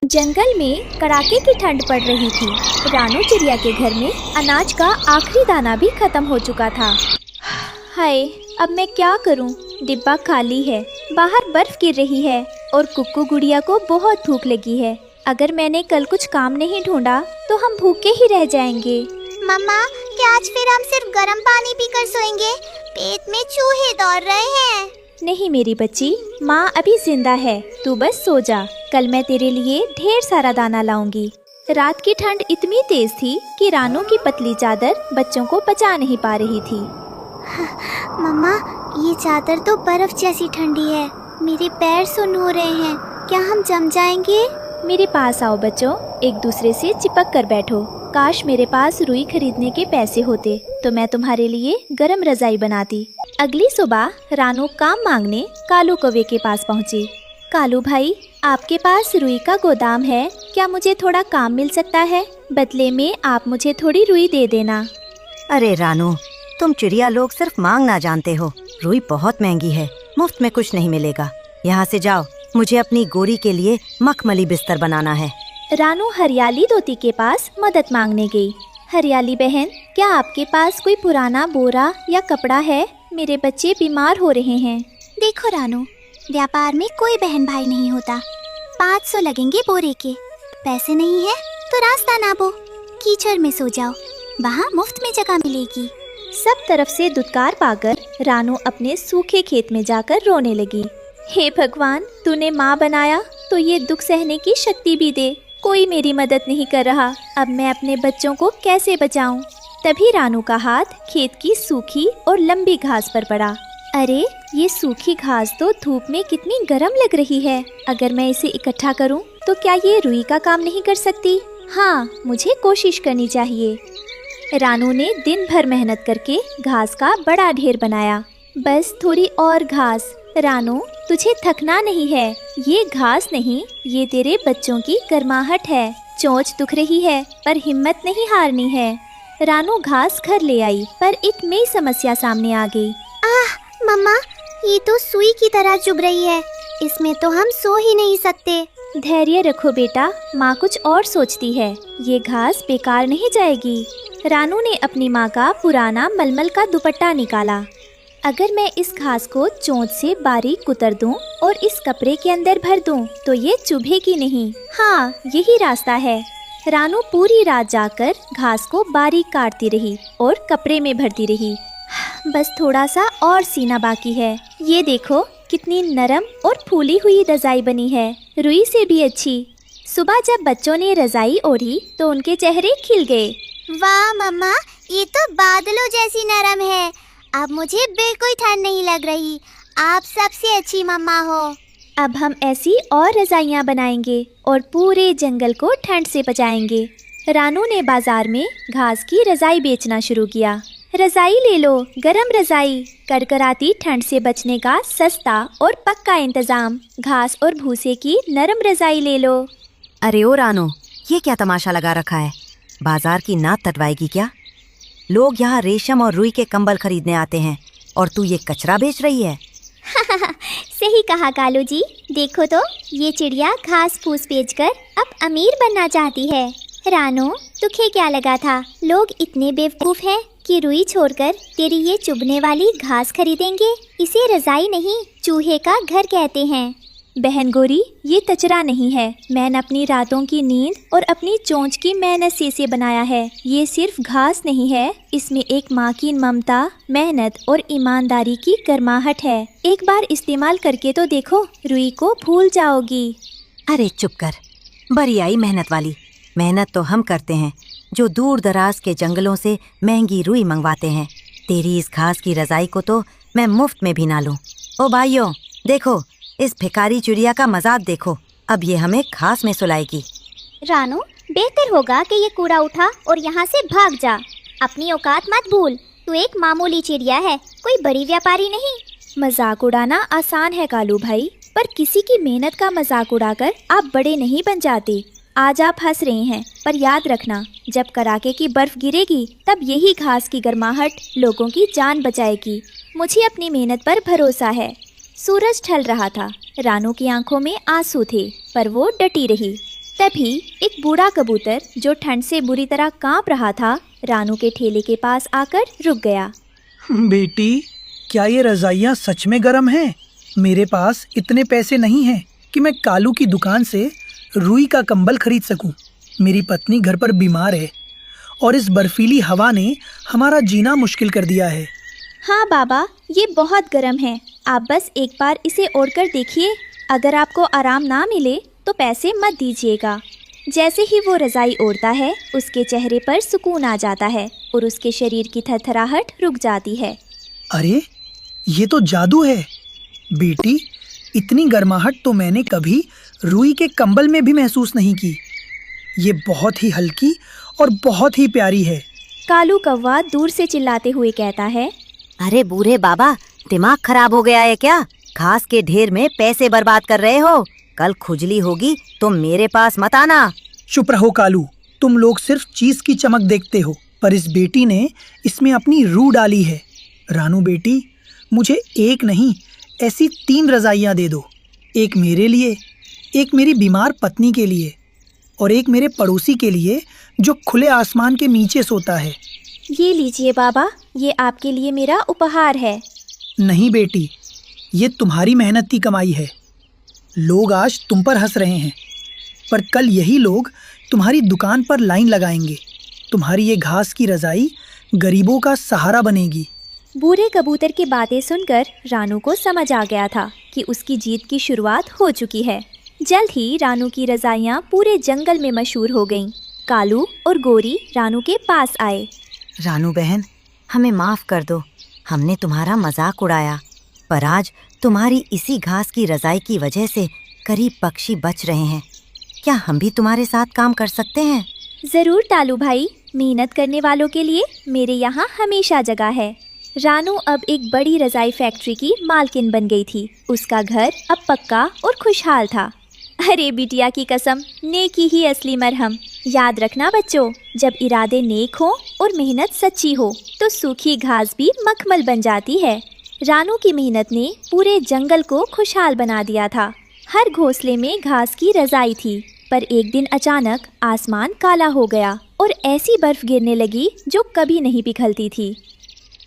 जंगल में कड़ाके की ठंड पड़ रही थी। रानू चिड़िया के घर में अनाज का आखिरी दाना भी खत्म हो चुका था। हाय, अब मैं क्या करूं? डिब्बा खाली है, बाहर बर्फ गिर रही है और कुक्कू गुड़िया को बहुत भूख लगी है। अगर मैंने कल कुछ काम नहीं ढूंढा तो हम भूखे ही रह जाएंगे। मम्मा, क्या आज फिर हम सिर्फ गर्म पानी पीकर सोएंगे? पेट में चूहे दौड़ रहे हैं। नहीं मेरी बच्ची, माँ अभी जिंदा है, तू बस सो जा। कल मैं तेरे लिए ढेर सारा दाना लाऊंगी। रात की ठंड इतनी तेज थी कि रानू की पतली चादर बच्चों को बचा नहीं पा रही थी। मम्मा, ये चादर तो बर्फ जैसी ठंडी है। मेरे पैर सुन्न हो रहे हैं। क्या हम जम जाएंगे? मेरे पास आओ बच्चों, एक दूसरे से चिपक कर बैठो। काश मेरे पास रुई खरीदने के पैसे होते तो मैं तुम्हारे लिए गरम रजाई बनाती। अगली सुबह रानू काम मांगने कालू कौवे के पास पहुंची। कालू भाई, आपके पास रुई का गोदाम है, क्या मुझे थोड़ा काम मिल सकता है? बदले में आप मुझे थोड़ी रुई दे देना। अरे रानू, तुम चिड़िया लोग सिर्फ मांगना जानते हो। रुई बहुत महंगी है, मुफ्त में कुछ नहीं मिलेगा। यहाँ से जाओ, मुझे अपनी गोरी के लिए मखमली बिस्तर बनाना है। रानू हरियाली तोती के पास मदद मांगने गई। हरियाली बहन, क्या आपके पास कोई पुराना बोरा या कपड़ा है? मेरे बच्चे बीमार हो रहे हैं। देखो रानू, व्यापार में कोई बहन भाई नहीं होता। 500 लगेंगे बोरे के। पैसे नहीं है तो रास्ता नापो, कीचड़ में सो जाओ, वहाँ मुफ्त में जगह मिलेगी। सब तरफ से दुत्कार पाकर रानू अपने सूखे खेत में जाकर रोने लगी। हे भगवान, तूने माँ बनाया तो ये दुख सहने की शक्ति भी दे। कोई मेरी मदद नहीं कर रहा, अब मैं अपने बच्चों को कैसे बचाऊं? तभी रानू का हाथ खेत की सूखी और लंबी घास पर पड़ा। अरे, ये सूखी घास तो धूप में कितनी गर्म लग रही है। अगर मैं इसे इकट्ठा करूं तो क्या ये रुई का काम नहीं कर सकती? हाँ, मुझे कोशिश करनी चाहिए। रानू ने दिन भर मेहनत करके घास का बड़ा ढेर बनाया। बस थोड़ी और घास। रानू, तुझे थकना नहीं है। ये घास नहीं, ये तेरे बच्चों की गर्माहट है। चोंच दुख रही है पर हिम्मत नहीं हारनी है। रानू घास घर ले आई पर एक नई समस्या सामने आ गई। मम्मा, ये तो सुई की तरह चुभ रही है। इसमें तो हम सो ही नहीं सकते। धैर्य रखो बेटा, माँ कुछ और सोचती है। ये घास बेकार नहीं जाएगी। रानू ने अपनी माँ का पुराना मलमल का दुपट्टा निकाला। अगर मैं इस घास को चोंच से बारीक कुतर दूं और इस कपड़े के अंदर भर दूं तो ये चुभेगी नहीं। हाँ, यही रास्ता है। रानू पूरी रात जाकर घास को बारीक काटती रही और कपड़े में भरती रही। बस थोड़ा सा और सीना बाकी है। ये देखो कितनी नरम और फूली हुई रजाई बनी है, रुई से भी अच्छी। सुबह जब बच्चों ने रजाई ओढ़ी तो उनके चेहरे खिल गए। वाह मम्मा, ये तो बादलों जैसी नरम है। अब मुझे बिल्कुल ठंड नहीं लग रही। आप सबसे अच्छी मम्मा हो। अब हम ऐसी और रजाइयाँ बनाएंगे और पूरे जंगल को ठंड से बचाएंगे। रानू ने बाजार में घास की रजाई बेचना शुरू किया। रजाई ले लो, गरम रजाई, कड़कड़ाती ठंड से बचने का सस्ता और पक्का इंतजाम। घास और भूसे की नरम रजाई ले लो। अरे ओ रानू, ये क्या तमाशा लगा रखा है? बाजार की नात तटवाएगी क्या? लोग यहाँ रेशम और रुई के कंबल खरीदने आते हैं और तू ये कचरा बेच रही है। सही कहा कालू जी। देखो तो, ये चिड़िया घास फूस बेचकर अब अमीर बनना चाहती है। रानू, तुझे क्या लगा था लोग इतने बेवकूफ हैं कि रुई छोड़कर तेरी ये चुभने वाली घास खरीदेंगे? इसे रजाई नहीं, चूहे का घर कहते हैं। बहन गोरी, ये कचरा नहीं है। मैंने अपनी रातों की नींद और अपनी चोंच की मेहनत से इसे बनाया है। ये सिर्फ घास नहीं है, इसमें एक माँ की ममता, मेहनत और ईमानदारी की गर्माहट है। एक बार इस्तेमाल करके तो देखो, रुई को भूल जाओगी। अरे चुप कर, बड़ी आई मेहनत वाली। मेहनत तो हम करते हैं जो दूर दराज के जंगलों से महंगी रुई मंगवाते हैं। तेरी इस घास की रजाई को तो मैं मुफ्त में भी ना लूं। ओ भाइयों, देखो, इस भिखारी चिड़िया का मजाक देखो। अब ये हमें घास में सुलाएगी। रानू, बेहतर होगा कि ये कूड़ा उठा और यहाँ से भाग जा। अपनी औकात मत भूल। तू एक मामूली चिड़िया है, कोई बड़ी व्यापारी नहीं। मजाक उड़ाना आसान है कालू भाई, पर किसी की मेहनत का मजाक उड़ाकर आप बड़े नहीं बन जाते। आज आप हंस रहे हैं, पर याद रखना, जब कड़ाके की बर्फ गिरेगी तब यही घास की गर्माहट लोगों की जान बचाएगी। मुझे अपनी मेहनत पर भरोसा है। सूरज ढल रहा था। रानू की आंखों में आंसू थे, पर वो डटी रही। तभी एक बूढ़ा कबूतर जो ठंड से बुरी तरह कांप रहा था, रानू के ठेले के पास आकर रुक गया। बेटी, क्या ये रजाइयाँ सच में गर्म हैं? मेरे पास इतने पैसे नहीं हैं कि मैं कालू की दुकान से रुई का कंबल खरीद सकूं। मेरी पत्नी घर पर बीमार है और इस बर्फीली हवा ने हमारा जीना मुश्किल कर दिया है। हाँ बाबा, ये बहुत गर्म है। आप बस एक बार इसे ओढ़कर देखिए। अगर आपको आराम ना मिले तो पैसे मत दीजिएगा। जैसे ही वो रजाई ओढ़ता है, उसके चेहरे पर सुकून आ जाता है और उसके शरीर की थरथराहट रुक जाती है। अरे, ये तो जादू है बेटी। इतनी गर्माहट तो मैंने कभी रुई के कंबल में भी महसूस नहीं की। ये बहुत ही हल्की और बहुत ही प्यारी है। कालू कौवा दूर से चिल्लाते हुए कहता है, अरे बूढ़े बाबा, दिमाग खराब हो गया है क्या? घास के ढेर में पैसे बर्बाद कर रहे हो। कल खुजली होगी तो मेरे पास मत आना। चुप रहो कालू, तुम लोग सिर्फ चीज की चमक देखते हो, पर इस बेटी ने इसमें अपनी रूह डाली है। रानू बेटी, मुझे एक नहीं ऐसी 3 रजाइयाँ दे दो। एक मेरे लिए, एक मेरी बीमार पत्नी के लिए और एक मेरे पड़ोसी के लिए जो खुले आसमान के नीचे सोता है। ये लीजिए बाबा, ये आपके लिए मेरा उपहार है। नहीं बेटी, ये तुम्हारी मेहनत की कमाई है। लोग आज तुम पर हंस रहे हैं, पर कल यही लोग तुम्हारी दुकान पर लाइन लगाएंगे। तुम्हारी ये घास की रजाई गरीबों का सहारा बनेगी। बूढ़े कबूतर की बातें सुनकर रानू को समझ आ गया था कि उसकी जीत की शुरुआत हो चुकी है। जल्द ही रानू की रजाइयाँ पूरे जंगल में मशहूर हो गईं। कालू और गोरी रानू के पास आए। रानू बहन, हमें माफ कर दो। हमने तुम्हारा मजाक उड़ाया, पर आज तुम्हारी इसी घास की रजाई की वजह से करीब पक्षी बच रहे हैं। क्या हम भी तुम्हारे साथ काम कर सकते हैं? जरूर तालू भाई, मेहनत करने वालों के लिए मेरे यहाँ हमेशा जगह है। रानू अब एक बड़ी रजाई फैक्ट्री की मालकिन बन गई थी। उसका घर अब पक्का और खुशहाल था। अरे बिटिया की कसम, नेकी ही असली मरहम। याद रखना बच्चों, जब इरादे नेक हो और मेहनत सच्ची हो तो सूखी घास भी मखमल बन जाती है। रानू की मेहनत ने पूरे जंगल को खुशहाल बना दिया था। हर घोंसले में घास की रजाई थी, पर एक दिन अचानक आसमान काला हो गया और ऐसी बर्फ गिरने लगी जो कभी नहीं पिघलती थी।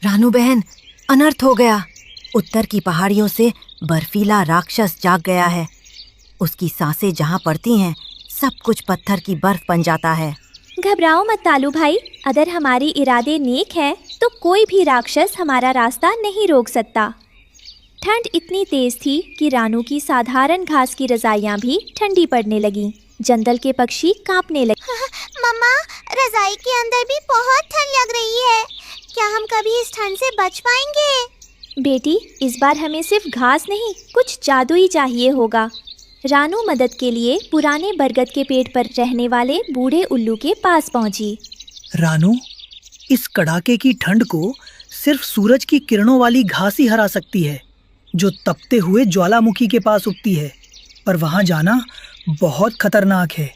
रानू बहन, अनर्थ हो गया। उत्तर की पहाड़ियों से बर्फीला राक्षस जाग गया है। उसकी सांसें जहाँ पड़ती हैं, सब कुछ पत्थर की बर्फ बन जाता है। घबराओ मत तालू भाई, अगर हमारी इरादे नेक हैं तो कोई भी राक्षस हमारा रास्ता नहीं रोक सकता। ठंड इतनी तेज थी कि रानू की साधारण घास की रजाइयाँ भी ठंडी पड़ने लगीं। जंगल के पक्षी कांपने लगे। मम्मा, रजाई के अंदर भी बहुत ठंड लग रही है। क्या हम कभी इस ठंड से बच पाएंगे? बेटी, इस बार हमें सिर्फ घास नहीं, कुछ जादू ही चाहिए होगा। रानू मदद के लिए पुराने बरगद के पेड़ पर रहने वाले बूढ़े उल्लू के पास पहुंची। रानू, इस कड़ाके की ठंड को सिर्फ सूरज की किरणों वाली घास ही हरा सकती है, जो तपते हुए ज्वालामुखी के पास उगती है। पर वहाँ जाना बहुत खतरनाक है।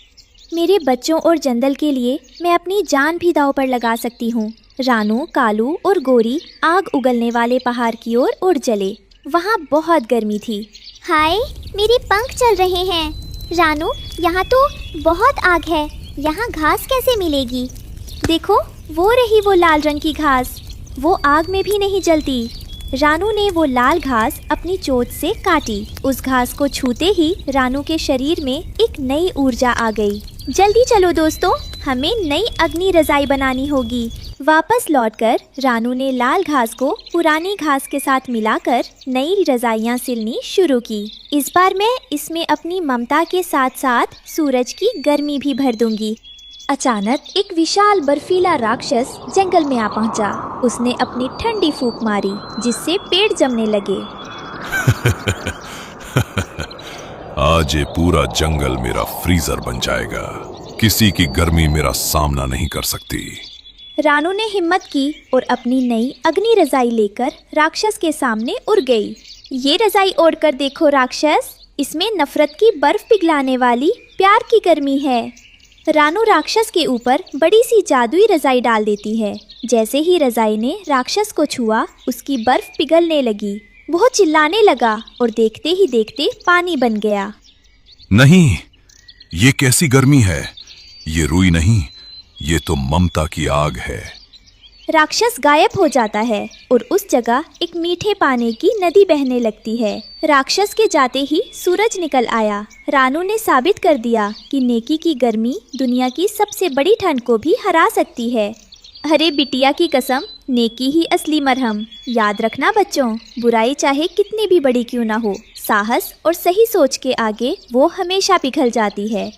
मेरे बच्चों और जंगल के लिए मैं अपनी जान भी दांव पर लगा सकती हूँ। रानू, कालू और गोरी आग उगलने वाले पहाड़ की ओर उड़ चले। वहाँ बहुत गर्मी थी। हाय, मेरे पंख चल रहे हैं। रानू, यहाँ तो बहुत आग है। यहाँ घास कैसे मिलेगी? देखो, वो रही वो लाल रंग की घास। वो आग में भी नहीं जलती। रानू ने वो लाल घास अपनी चोंच से काटी। उस घास को छूते ही रानू के शरीर में एक नई ऊर्जा आ गई। जल्दी चलो दोस्तों, हमें नई अग्नि रजाई बनानी होगी। वापस लौटकर रानू ने लाल घास को पुरानी घास के साथ मिलाकर नई रजाइयाँ सिलनी शुरू की। इस बार मैं इसमें अपनी ममता के साथ साथ सूरज की गर्मी भी भर दूंगी। अचानक एक विशाल बर्फीला राक्षस जंगल में आ पहुंचा। उसने अपनी ठंडी फूंक मारी, जिससे पेड़ जमने लगे। आज ये पूरा जंगल मेरा फ्रीजर बन जाएगा। किसी की गर्मी मेरा सामना नहीं कर सकती। रानू ने हिम्मत की और अपनी नई अग्नि रजाई लेकर राक्षस के सामने उड़ गई। ये रजाई ओढ़कर देखो राक्षस, इसमें नफरत की बर्फ पिघलाने वाली प्यार की गर्मी है। रानू राक्षस के ऊपर बड़ी सी जादुई रजाई डाल देती है। जैसे ही रजाई ने राक्षस को छुआ, उसकी बर्फ पिघलने लगी। वो चिल्लाने लगा और देखते ही देखते पानी बन गया। नहीं, ये कैसी गर्मी है? ये रुई नहीं, ये तो ममता की आग है। राक्षस गायब हो जाता है और उस जगह एक मीठे पानी की नदी बहने लगती है। राक्षस के जाते ही सूरज निकल आया। रानू ने साबित कर दिया कि नेकी की गर्मी दुनिया की सबसे बड़ी ठंड को भी हरा सकती है। अरे बिटिया की कसम, नेकी ही असली मरहम। याद रखना बच्चों, बुराई चाहे कितनी भी बड़ी क्यों ना हो, साहस और सही सोच के आगे वो हमेशा पिघल जाती है।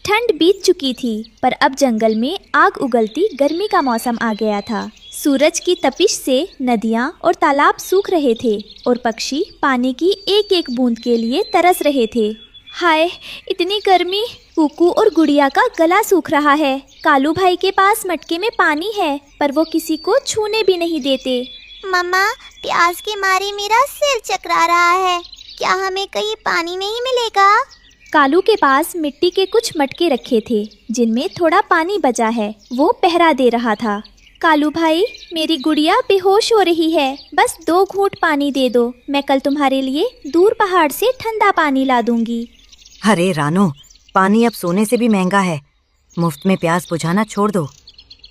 ठंड बीत चुकी थी, पर अब जंगल में आग उगलती गर्मी का मौसम आ गया था। सूरज की तपिश से नदियाँ और तालाब सूख रहे थे और पक्षी पानी की एक एक बूंद के लिए तरस रहे थे। हाय, इतनी गर्मी! कुकू और गुड़िया का गला सूख रहा है। कालू भाई के पास मटके में पानी है, पर वो किसी को छूने भी नहीं देते। मम्मा, प्यास के मारे मेरा सिर चकरा रहा है। क्या हमें कहीं पानी नहीं मिलेगा? कालू के पास मिट्टी के कुछ मटके रखे थे जिनमें थोड़ा पानी बचा है। वो पहरा दे रहा था। कालू भाई, मेरी गुड़िया बेहोश हो रही है, बस 2 घूंट पानी दे दो। मैं कल तुम्हारे लिए दूर पहाड़ से ठंडा पानी ला दूंगी। अरे रानू, पानी अब सोने से भी महंगा है। मुफ्त में प्यास बुझाना छोड़ दो।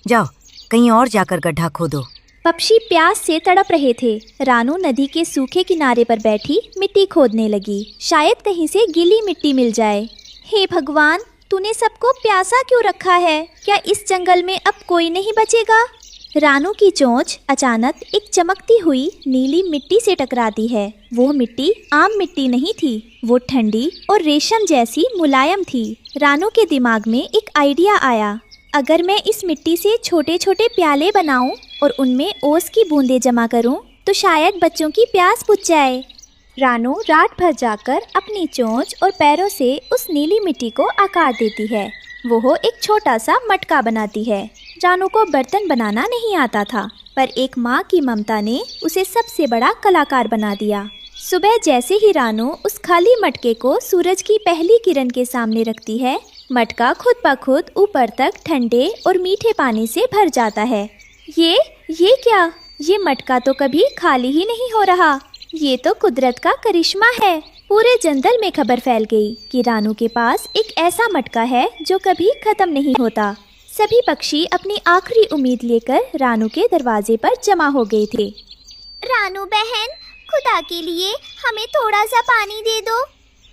जाओ कहीं और जाकर गड्ढा खोदो। पक्षी प्यास से तड़प रहे थे। रानू नदी के सूखे किनारे पर बैठी मिट्टी खोदने लगी। शायद कहीं से गीली मिट्टी मिल जाए। हे भगवान, तूने सबको प्यासा क्यों रखा है? क्या इस जंगल में अब कोई नहीं बचेगा? रानू की चोंच अचानक एक चमकती हुई नीली मिट्टी से टकराती है। वो मिट्टी आम मिट्टी नहीं थी, वो ठंडी और रेशम जैसी मुलायम थी। रानू के दिमाग में एक आइडिया आया। अगर मैं इस मिट्टी से छोटे छोटे प्याले बनाऊं और उनमें ओस की बूंदें जमा करूं, तो शायद बच्चों की प्यास बुझ जाए। रानू रात भर जाकर अपनी चोंच और पैरों से उस नीली मिट्टी को आकार देती है। वो एक छोटा सा मटका बनाती है। रानू को बर्तन बनाना नहीं आता था, पर एक माँ की ममता ने उसे सबसे बड़ा कलाकार बना दिया। सुबह जैसे ही रानू उस खाली मटके को सूरज की पहली किरण के सामने रखती है, मटका खुद ब खुद ऊपर तक ठंडे और मीठे पानी से भर जाता है। ये क्या? ये मटका तो कभी खाली ही नहीं हो रहा। ये तो कुदरत का करिश्मा है। पूरे जंगल में खबर फैल गई कि रानू के पास एक ऐसा मटका है जो कभी खत्म नहीं होता। सभी पक्षी अपनी आखिरी उम्मीद लेकर रानू के दरवाजे पर जमा हो गए थे। रानू बहन, खुदा के लिए हमें थोड़ा सा पानी दे दो।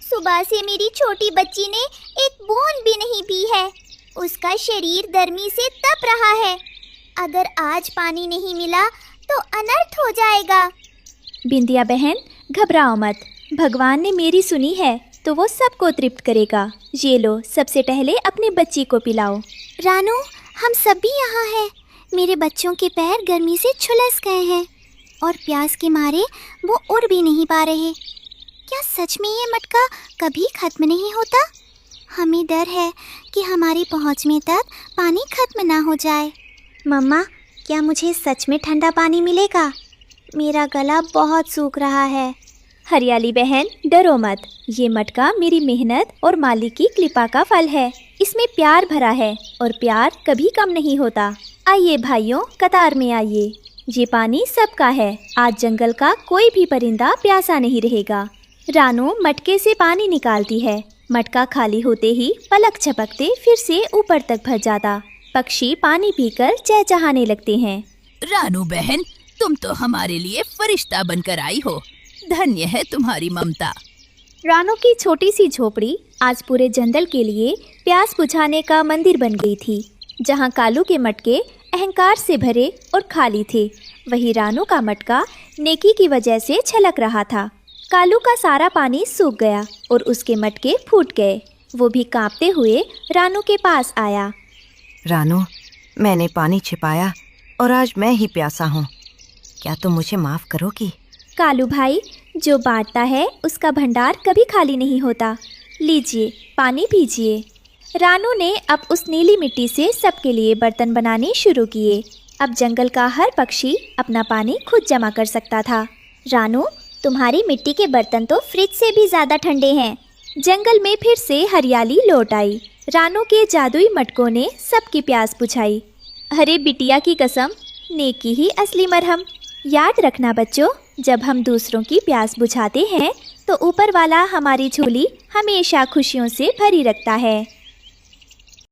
सुबह से मेरी छोटी बच्ची ने एक बूंद भी नहीं पी है। उसका शरीर गर्मी से तप रहा है। अगर आज पानी नहीं मिला तो अनर्थ हो जाएगा। बिंदिया बहन, घबराओ मत। भगवान ने मेरी सुनी है तो वो सबको तृप्त करेगा। ये लो, सबसे पहले अपनी बच्ची को पिलाओ। रानू, हम सब भी यहाँ हैं। मेरे बच्चों के पैर गर्मी से झुलस गए हैं और प्यास के मारे वो उड़ भी नहीं पा रहे। क्या सच में ये मटका कभी खत्म नहीं होता? हमें डर है कि हमारी पहुँच में तक पानी खत्म ना हो जाए। मम्मा, क्या मुझे सच में ठंडा पानी मिलेगा? मेरा गला बहुत सूख रहा है। हरियाली बहन, डरो मत। ये मटका मेरी मेहनत और मालिक की कृपा का फल है। इसमें प्यार भरा है और प्यार कभी कम नहीं होता। आइए भाइयों, कतार में आइए। ये पानी सबका है। आज जंगल का कोई भी परिंदा प्यासा नहीं रहेगा। रानू मटके से पानी निकालती है। मटका खाली होते ही पलक झपकते फिर से ऊपर तक भर जाता। पक्षी पानी पीकर चहचहाने लगते हैं। रानू बहन, तुम तो हमारे लिए फरिश्ता बनकर आई हो। धन्य है तुम्हारी ममता। रानू की छोटी सी झोपड़ी आज पूरे जंगल के लिए प्यास बुझाने का मंदिर बन गई थी। जहाँ कालू के मटके अहंकार से भरे और खाली थे, वही रानू का मटका नेकी की वजह से छलक रहा था। कालू का सारा पानी सूख गया और उसके मटके फूट गए। वो भी कांपते हुए रानू के पास आया। रानू, मैंने पानी छिपाया और आज मैं ही प्यासा हूँ। क्या तुम मुझे माफ़ करोगी? कालू भाई, जो बांटता है उसका भंडार कभी खाली नहीं होता। लीजिए, पानी पीजिए। रानू ने अब उस नीली मिट्टी से सबके लिए बर्तन बनाने शुरू किए। अब जंगल का हर पक्षी अपना पानी खुद जमा कर सकता था। रानू, तुम्हारी मिट्टी के बर्तन तो फ्रिज से भी ज़्यादा ठंडे हैं। जंगल में फिर से हरियाली लौट आई। रानू के जादुई मटकों ने सबकी प्यास बुझाई। अरे बिटिया की कसम, नेकी ही असली मरहम। याद रखना बच्चों, जब हम दूसरों की प्यास बुझाते हैं तो ऊपर वाला हमारी झोली हमेशा खुशियों से भरी रखता है।